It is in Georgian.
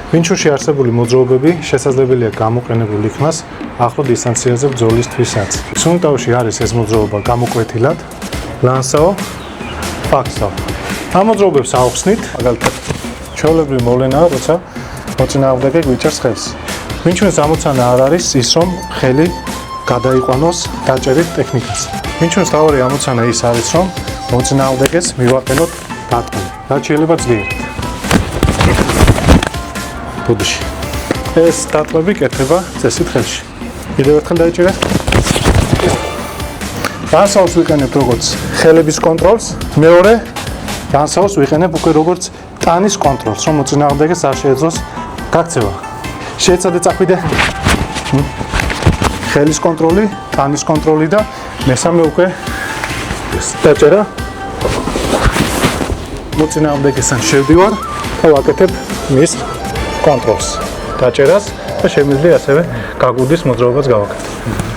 ვინჩურში არსებული მოძრაობები შესაძლებელია გამოყენებულ იქნას ახლო დისტანციაზე ბრძოლისთვისაც. სუნტაოში არის ეს მოძრაობა გამოკვეთილად, ლანსაო, ფაქსაო. ამ მოძრაობებს აუხსნით, მაგალითად, ჩვეულებრივი მოვლენაა, როცა მოწინააღმდეგე გვიჭერს ხელს. ვინჩურის ამოცანა არ არის ის, რომ ხელი გადაიყვანოს დაჭერით ტექნიკას. ვინჩურის თავი ამოცანა ის არის, რომ მოწინააღმდეგეს მივაყენოთ დარტყმული. რაც შეიძლება ძლიერად. ბუდში. ეს დარტყმები კეთდება წესით ხელში. კიდევ ერთხელ დაიჭირეთ. ლანსაოს ვიყენებთ როგორც ხელების კონტროლს, მეორე ლანსაოს ვიყენებ უკვე როგორც ტანის კონტროლს, რომ მოწინააღმდეგეს არ შეეძლოს გაქცევა. შეეცადე წახვიდე. ხელის კონტროლი, ტანის კონტროლი და მესამე უკვე დაჭერა. მოწინააღმდეგესთან შევდივარ და ვაკეთებ მის კონტროლს. დაჭერას და შემიძლია ასევე გაგუდის მოძრაობაც გავაკეთო.